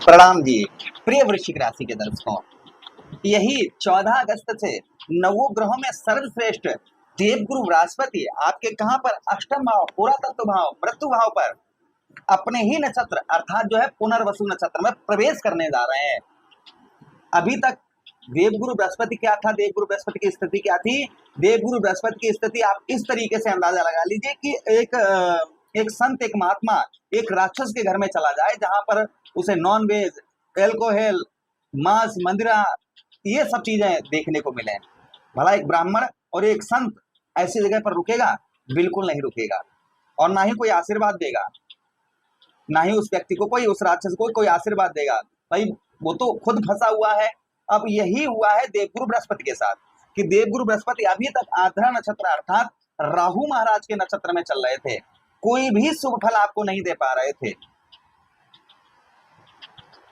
प्रणाम जी। प्रिय वृश्चिक राशि के दर्शकों, यही 14 अगस्त से नवोग्रहों में सर्वश्रेष्ठ देवगुरु बृहस्पति आपके कहां पर अष्टम भाव, पुरातत्व भाव, मृत्यु भाव पर अपने ही नक्षत्र अर्थात जो है पुनर्वसु नक्षत्र में प्रवेश करने जा रहे हैं। अभी तक देवगुरु बृहस्पति क्या था, देवगुरु बृहस्पति की स्थिति क्या थी? देवगुरु बृहस्पति की स्थिति आप इस तरीके से अंदाजा लगा लीजिए कि एक संत, एक महात्मा एक राक्षस के घर में चला जाए जहां पर उसे नॉन वेज, एल्कोहल, मांस, मंदिरा, ये सब चीजें देखने को मिले। भला एक ब्राह्मण और एक संत ऐसी जगह पर रुकेगा? बिल्कुल नहीं रुकेगा। और ना ही कोई आशीर्वाद देगा, ना ही उस व्यक्ति को कोई, उस राक्षस को कोई आशीर्वाद देगा। भाई वो तो खुद फंसा हुआ है। अब यही हुआ है देवगुरु बृहस्पति के साथ कि देवगुरु बृहस्पति अभी तक आर्द्रा नक्षत्र अर्थात राहु महाराज के नक्षत्र में चल रहे थे, कोई भी शुभ फल आपको नहीं दे पा रहे थे।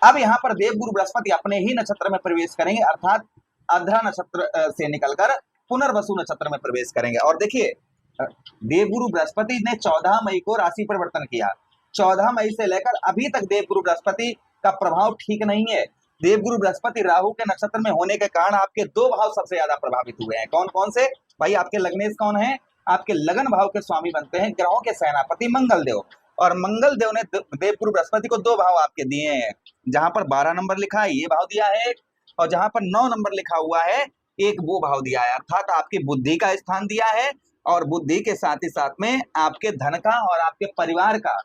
अब यहाँ पर देवगुरु बृहस्पति अपने ही नक्षत्र में प्रवेश करेंगे अर्थात आर्द्रा नक्षत्र से निकलकर पुनर्वसु नक्षत्र में प्रवेश करेंगे। और देखिए, देवगुरु बृहस्पति ने 14 मई को राशि परिवर्तन किया। 14 मई से लेकर अभी तक देवगुरु बृहस्पति का प्रभाव ठीक नहीं है। देवगुरु बृहस्पति राहु के नक्षत्र में होने के कारण आपके दो भाव सबसे ज्यादा प्रभावित हुए हैं। कौन कौन से? भाई आपके लग्नेश कौन है? आपके लगन भाव के स्वामी बनते हैं ग्रहों के सेनापति मंगल देव, और मंगल देव ने देवगुरु बृहस्पति को दो भाव आपके दिए हैं। जहां पर 12 नंबर लिखा है ये भाव दिया है, और जहां पर 9 नंबर लिखा हुआ है एक वो भाव दिया है, अर्थात आपकी बुद्धि का स्थान दिया है, और बुद्धि के साथ ही साथ में आपके धन का और आपके परिवार का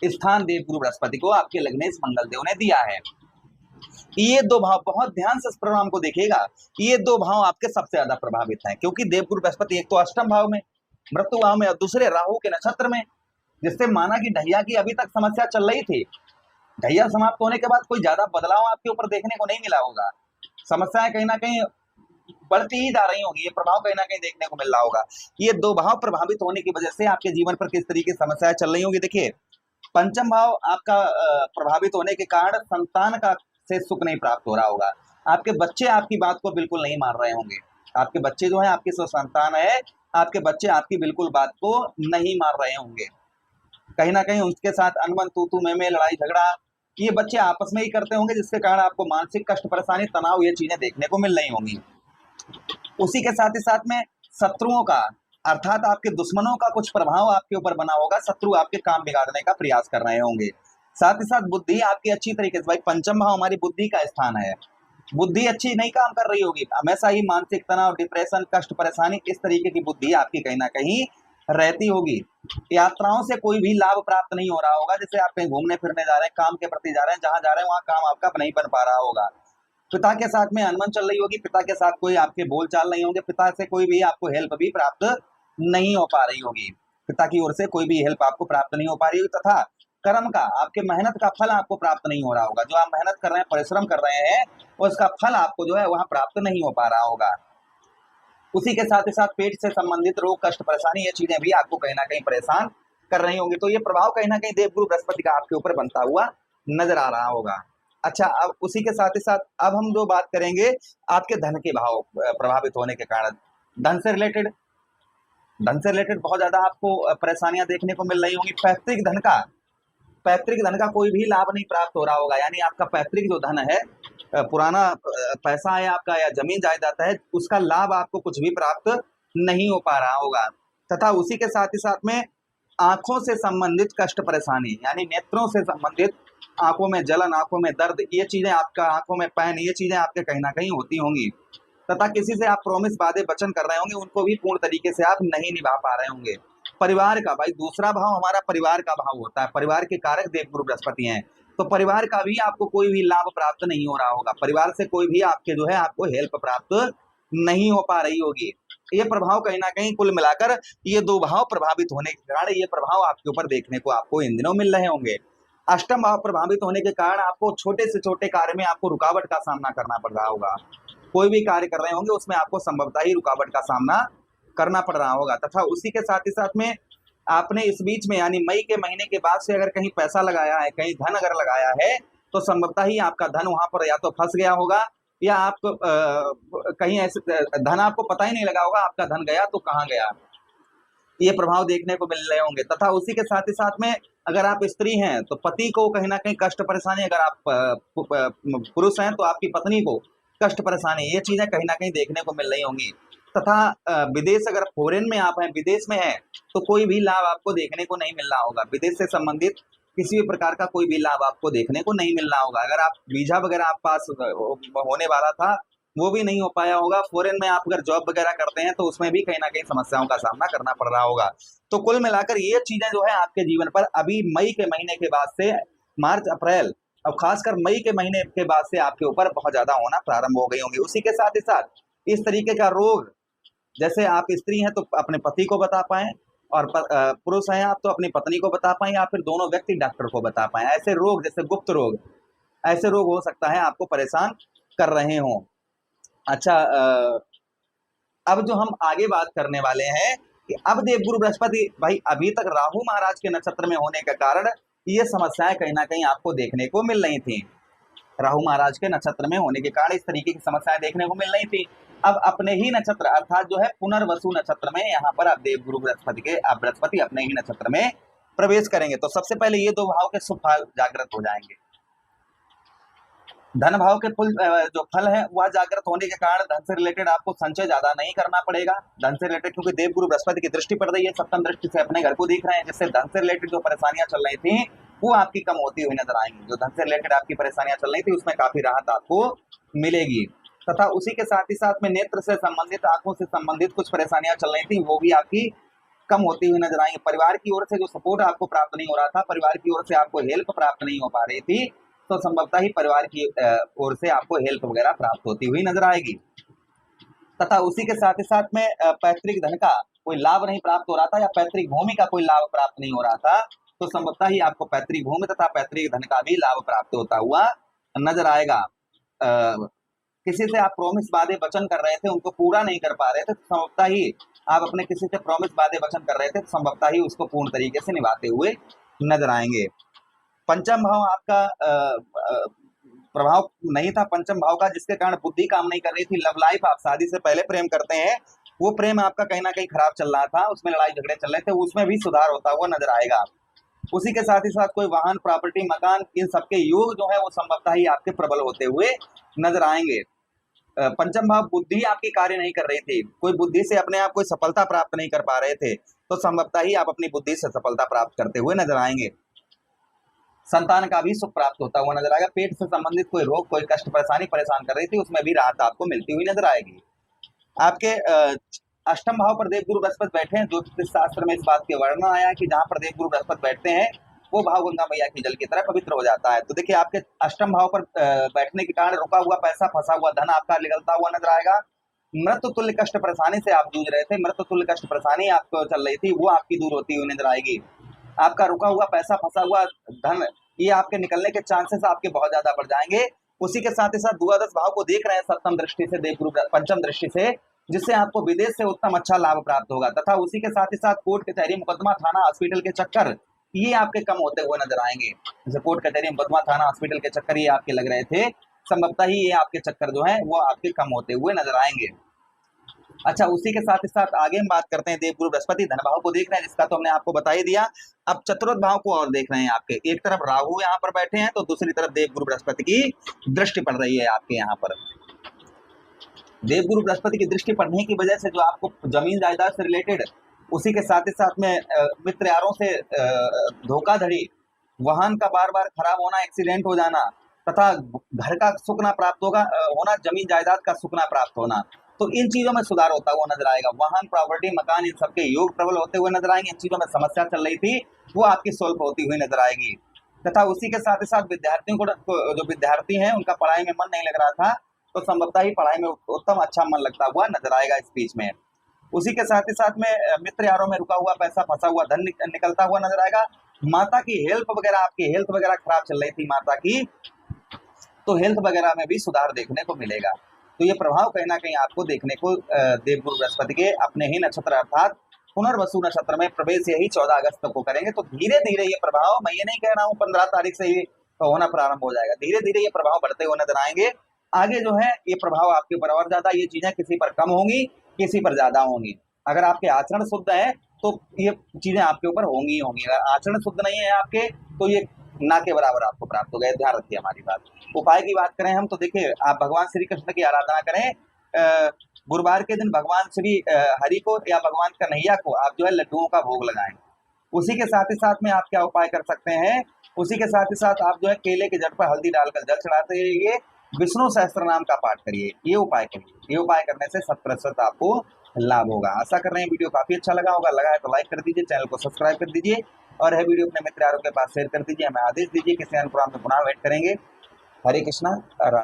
स्थान देवगुरु बृहस्पति को आपके लग्नेश मंगल देव ने दिया है। ये दो भाव, बहुत ध्यान से इस प्रोग्राम को देखिएगा, ये दो भाव आपके सबसे ज्यादा प्रभावित हैं, क्योंकि देवगुरु बृहस्पति एक तो अष्टम भाव में, मृत्यु भाव में, और दूसरे राहु के नक्षत्र में, जिससे माना कि ढैया की अभी तक समस्या चल रही थी, ढैया समाप्त होने के बाद कोई ज्यादा बदलाव आपके ऊपर देखने को नहीं मिला होगा। समस्याएं कहीं ना कहीं बढ़ती ही जा रही होगी, ये प्रभाव कहीं ना कहीं देखने को मिल रहा होगा। ये दो भाव प्रभावित होने की वजह से आपके जीवन पर किस तरीके की समस्याएं चल रही होगी। देखिए, पंचम भाव आपका प्रभावित होने के कारण संतान का से सुख नहीं प्राप्त हो रहा होगा। आपके बच्चे आपकी बात को बिल्कुल नहीं मान रहे होंगे। आपके बच्चे जो है, आपकी जो संतान है, आपके बच्चे आपकी बिल्कुल बात को नहीं मान रहे होंगे। कहीं ना कहीं उसके साथ अनबन, तू में लड़ाई झगड़ा ये बच्चे आपस में ही करते होंगे, जिसके कारण आपको मानसिक कष्ट, परेशानी, तनाव ये चीजें देखने को मिल रही होंगी। उसी के साथ ही साथ में शत्रुओं का अर्थात आपके दुश्मनों का कुछ प्रभाव आपके ऊपर बना होगा। शत्रु आपके काम बिगाड़ने का प्रयास कर रहे होंगे। साथ ही साथ बुद्धि आपकी अच्छी तरीके से, भाई पंचम भाव हमारी बुद्धि का स्थान है, बुद्धि अच्छी नहीं काम कर रही होगी। हमेशा ही मानसिक तनाव, डिप्रेशन, कष्ट, परेशानी, इस तरीके की बुद्धि आपकी कहीं ना कहीं रहती होगी। यात्राओं से कोई भी लाभ प्राप्त नहीं हो रहा होगा। जैसे आप कहीं घूमने फिरने जा रहे हैं, काम के प्रति जा रहे हैं, जहां जा रहे हैं वहां काम आपका नहीं बन पा रहा होगा। पिता के साथ में अनबन चल रही होगी, पिता के साथ कोई आपके बोल चाल नहीं होंगे, पिता से कोई भी आपको हेल्प भी प्राप्त नहीं हो पा रही होगी, पिता की ओर से कोई भी हेल्प आपको प्राप्त नहीं हो पा रही होगी। तथा कर्म का, आपके मेहनत का फल आपको प्राप्त नहीं हो रहा होगा। जो आप मेहनत कर रहे हैं, परिश्रम कर रहे हैं, उसका फल आपको जो है वहां प्राप्त नहीं हो पा रहा होगा। उसी के साथ ही साथ पेट से संबंधित रोग, कष्ट, परेशानी, ये चीजें भी आपको कहीं ना कहीं परेशान कर रही होंगी। तो ये प्रभाव कहीं ना कहीं देवगुरु बृहस्पति का आपके ऊपर बनता हुआ नजर आ रहा होगा। अच्छा, अब उसी के साथ ही साथ अब हम जो बात करेंगे आपके धन के भाव प्रभावित होने के कारण, धन से रिलेटेड बहुत ज्यादा आपको परेशानियां देखने को मिल रही होंगी। पैतृक धन का कोई भी लाभ नहीं प्राप्त हो रहा होगा, यानी आपका पैतृक जो धन है, पुराना पैसा है आपका या जमीन जायदाद है, उसका लाभ आपको कुछ भी प्राप्त नहीं हो पा रहा होगा। तथा उसी के साथ ही साथ में आंखों से संबंधित कष्ट, परेशानी, यानी नेत्रों से संबंधित, आंखों में जलन, आंखों में दर्द, ये चीजें आपका, आंखों में पैन, ये चीजें आपके कहीं ना कहीं होती होंगी। तथा किसी से आप प्रॉमिस, वादे, वचन कर रहे होंगे, उनको भी पूर्ण तरीके से आप नहीं निभा पा रहे होंगे। परिवार का, भाई दूसरा भाव हमारा परिवार का भाव होता है, परिवार के कारक देवगुरु बृहस्पति हैं, तो परिवार का भी आपको कोई भी लाभ प्राप्त नहीं हो रहा होगा। परिवार से कोई भी आपके जो है आपको हेल्प प्राप्त नहीं हो पा रही होगी। ये प्रभाव कहीं ना कहीं कुल मिलाकर ये दो भाव प्रभावित होने के कारण ये प्रभाव आपके ऊपर देखने को आपको इन दिनों मिल रहे होंगे। अष्टम भाव प्रभावित होने के कारण आपको छोटे से छोटे कार्य में आपको रुकावट का सामना करना पड़ रहा होगा। कोई भी कार्य कर रहे होंगे उसमें आपको संभवतः ही रुकावट का सामना करना पड़ रहा होगा। तथा उसी के साथ ही साथ में आपने इस बीच में, यानी मई के महीने के बाद से अगर कहीं पैसा लगाया है, कहीं धन अगर लगाया है, तो संभवतः ही आपका धन वहां पर या तो फंस गया होगा, या आपको कहीं ऐसे धन आपको पता ही नहीं लगा होगा आपका धन गया तो कहाँ गया। ये प्रभाव देखने को मिल रहे होंगे। तथा उसी के साथ ही साथ में अगर आप स्त्री हैं तो पति को कहीं ना कहीं कष्ट परेशानी, अगर आप पुरुष हैं तो आपकी पत्नी को कष्ट परेशानी, ये चीजें कहीं ना कहीं देखने को मिल रही होंगी। तथा विदेश, अगर फॉरेन में आप हैं, विदेश में हैं, तो कोई भी लाभ आपको देखने को नहीं मिल रहा होगा। विदेश से संबंधित किसी भी प्रकार का कोई भी लाभ आपको देखने को नहीं मिल रहा होगा। अगर आप वीजा वगैरह आप पास होने वाला था, वो भी नहीं हो पाया होगा। फॉरेन में आप अगर जॉब वगैरह करते हैं तो उसमें भी कहीं ना कहीं समस्याओं का सामना करना पड़ रहा होगा। तो कुल मिलाकर ये चीजें जो है आपके जीवन पर अभी मई के महीने के बाद से मार्च अप्रैल, और खासकर मई के महीने के बाद से आपके ऊपर बहुत ज्यादा होना प्रारंभ हो गई होंगी। उसी के साथ ही साथ इस तरीके का रोग, जैसे आप स्त्री हैं तो अपने पति को बता पाए, और पुरुष हैं आप तो अपनी पत्नी को बता पाए, या फिर दोनों व्यक्ति डॉक्टर को बता पाए। ऐसे रोग, जैसे गुप्त रोग, ऐसे रोग हो सकता है आपको परेशान कर रहे हों। अच्छा, अब जो हम आगे बात करने वाले हैं कि अब देवगुरु बृहस्पति भाई अभी तक राहु महाराज के नक्षत्र में होने के कारण ये समस्याएं कहीं ना कहीं आपको देखने को मिल रही थी। राहु महाराज के नक्षत्र में होने के कारण इस तरीके की समस्याएं देखने को मिल रही थी। अब अपने ही नक्षत्र अर्थात जो है पुनर्वसु नक्षत्र में यहाँ पर आप देवगुरु बृहस्पति अपने ही नक्षत्र में प्रवेश करेंगे। तो सबसे पहले ये दो भाव के शुभ फल जागृत हो जाएंगे। धन भाव के जो फल है वह जागृत होने के कारण धन से रिलेटेड आपको संचय ज्यादा नहीं करना पड़ेगा। धन से रिलेटेड, क्योंकि देवगुरु बृहस्पति की दृष्टि पड़ रही है, सप्तम दृष्टि से अपने घर को देख रहे हैं, जिससे धन से रिलेटेड जो परेशानियां चल रही थी वो आपकी कम होती हुई नजर आएंगी। जो धन से रिलेटेड आपकी परेशानियां चल रही थी उसमें काफी राहत आपको मिलेगी। तथा उसी के साथ ही साथ में नेत्र से संबंधित, आंखों से संबंधित कुछ परेशानियां चल रही थी वो भी आपकी कम होती हुई नजर आएंगी। परिवार की ओर से जो सपोर्ट आपको प्राप्त नहीं हो रहा था, परिवार की ओर से आपको हेल्प प्राप्त नहीं हो पा रही थी, तो संभवतः ही परिवार की ओर से आपको हेल्प वगैरह प्राप्त होती हुई नजर आएगी। तथा उसी के साथ ही साथ में पैतृक धन का कोई लाभ नहीं प्राप्त हो रहा था, या पैतृक भूमि का कोई लाभ प्राप्त नहीं हो रहा था, तो संभवतः ही आपको पैतृक भूमि तथा पैतृक धन का भी लाभ प्राप्त होता हुआ नजर आएगा। किसी से आप प्रॉमिस वादे वचन कर रहे थे, उनको पूरा नहीं कर पा रहे थे, तो संभवतः ही आप अपने किसी से प्रॉमिस वादे वचन कर रहे थे, तो संभवतः ही उसको पूर्ण तरीके से निभाते हुए नजर आएंगे। पंचम भाव आपका प्रभाव नहीं था पंचम भाव का, जिसके कारण बुद्धि काम नहीं कर रही थी। लव लाइफ, आप शादी से पहले प्रेम करते हैं, वो प्रेम आपका कहीं ना कहीं खराब चल रहा था, उसमें लड़ाई झगड़े चल रहे थे, उसमें भी सुधार होता हुआ नजर आएगा। उसी के साथ ही साथ कोई वाहन, प्रॉपर्टी, मकान, इन सबके योग जो है वो संभवतः ही आपके प्रबल होते हुए नजर आएंगे। पंचम भाव बुद्धि आपकी कार्य नहीं कर रही थी, कोई बुद्धि से अपने आप कोई सफलता प्राप्त नहीं कर पा रहे थे, तो संभवतः ही आप अपनी बुद्धि से सफलता प्राप्त करते हुए नजर आएंगे। संतान का भी सुख प्राप्त होता हुआ नजर आएगा। पेट से संबंधित कोई रोग, कोई कष्ट परेशानी परेशान कर रही थी, उसमें भी राहत आपको मिलती हुई नजर आएगी। आपके अष्टम भाव पर देवगुरु बृहस्पति बैठे हैं। ज्योतिष शास्त्र में इस बात के वर्णन आया है कि जहां पर देवगुरु बृहस्पति बैठते हैं वो भाव गंगा मैया की जल की तरह पवित्र हो जाता है। तो देखिए, आपके अष्टम भाव पर बैठने के कारण रुका हुआ पैसा, फंसा हुआ धन आपका निकलता हुआ नजर आएगा। मृत्यु तुल्य कष्ट परेशानी से आप जूझ रहे थे, मृत्यु तुल्य कष्ट परेशानी आपको चल रही थी, वो आपकी दूर होती हुई नजर आएगी। आपका रुका हुआ पैसा, फंसा हुआ धन, ये आपके निकलने के चांसेस आपके बहुत ज्यादा बढ़ जाएंगे। उसी के साथ ही साथ द्वादश भाव को देख रहे हैं सप्तम दृष्टि से, देवगुरु पंचम दृष्टि से, जिससे आपको विदेश से उत्तम अच्छा लाभ प्राप्त होगा। तथा उसी के साथ ही साथ कोर्ट कचहरी, मुकदमा, थाना, हॉस्पिटल के चक्कर ये आपके कम होते हुए नजर आएंगे। जैसे कोर्ट कचहरी, मुकदमा, थाना, हॉस्पिटल के चक्कर ये आपके लग रहे थे, संभवतः ही ये आपके चक्कर जो है वो आपके कम होते हुए नजर आएंगे। अच्छा, उसी के साथ ही साथ आगे हम बात करते हैं देवगुरु बृहस्पति धन भाव को देख रहे हैं, जिसका तो हमने आपको बता ही दिया। अब चतुर्थ भाव को और देख रहे हैं। आपके एक तरफ राहु यहाँ पर बैठे हैं, तो दूसरी तरफ देवगुरु बृहस्पति की दृष्टि पड़ रही है आपके यहाँ पर। देवगुरु बृहस्पति की दृष्टि पड़ने की वजह से जो आपको जमीन जायदाद से रिलेटेड, उसी के साथ ही साथ में मित्र यारों से धोखाधड़ी, वाहन का बार बार खराब होना, एक्सीडेंट हो जाना, तथा घर का सुख ना प्राप्त होना, जमीन जायदाद का सुख ना प्राप्त होना, तो इन चीजों में सुधार होता हुआ नजर आएगा। वाहन, प्रॉपर्टी, मकान, इन सबके योग प्रबल होते हुए नजर आएंगे। इन चीजों में समस्या चल रही थी वो आपकी सोल्व होती हुई नजर आएगी। तथा उसी के साथ ही साथ विद्यार्थियों को, जो विद्यार्थी हैं उनका पढ़ाई में मन नहीं लग रहा था, तो संभवतः ही पढ़ाई में उत्तम अच्छा मन लगता हुआ नजर आएगा इस बीच में। उसी के साथ ही साथ में मित्र यारों में रुका हुआ पैसा, फंसा हुआ धन निकलता हुआ नजर आएगा। माता की हेल्थ वगैरह, आपकी हेल्थ वगैरह खराब चल रही थी माता की, तो हेल्थ वगैरह में भी सुधार देखने को मिलेगा। तो ये प्रभाव कहीं ना कहीं आपको देखने को देवगुरु बृहस्पति के अपने ही नक्षत्र अर्थात पुनर्वसु नक्षत्र में प्रवेश यही 14 अगस्त को करेंगे। तो धीरे धीरे ये प्रभाव, मैं ये नहीं कह रहा हूँ 15 तारीख से ही होना प्रारंभ हो जाएगा, धीरे धीरे ये प्रभाव बढ़ते हुए नजर आएंगे। आगे जो है ये प्रभाव आपके ऊपर और ज्यादा, ये चीजें किसी पर कम होंगी, किसी पर ज्यादा होंगी। अगर आपके आचरण शुद्ध है तो ये चीजें आपके ऊपर होंगी ही होंगी। अगर आचरण शुद्ध नहीं है आपके तो ये ना के बराबर आपको प्राप्त होगा, ध्यान रखिए हमारी बात। उपाय की बात करें हम तो देखिए, आप भगवान श्री कृष्ण की आराधना करें। गुरुवार के दिन भगवान श्री हरि को या भगवान कन्हैया को आप जो है लड्डुओं का भोग लगाएं। उसी के साथ ही साथ में आप क्या उपाय कर सकते हैं, उसी के साथ ही साथ आप जो है केले के जड़ पर हल्दी डालकर जल चढ़ाते रहिए, विष्णु सहस्त्र नाम का पाठ करिए, ये उपाय करिए। ये उपाय करने से 100% आपको लाभ होगा। आशा कर रहे हैं वीडियो काफी अच्छा लगा होगा। लगा है तो लाइक कर दीजिए, चैनल को सब्सक्राइब कर दीजिए और यह वीडियो अपने मित्र यारों के पास शेयर कर दीजिए। हमें आदेश दीजिए, किसी अन्य प्रोग्राम में पुनः वेट करेंगे। हरे कृष्णा।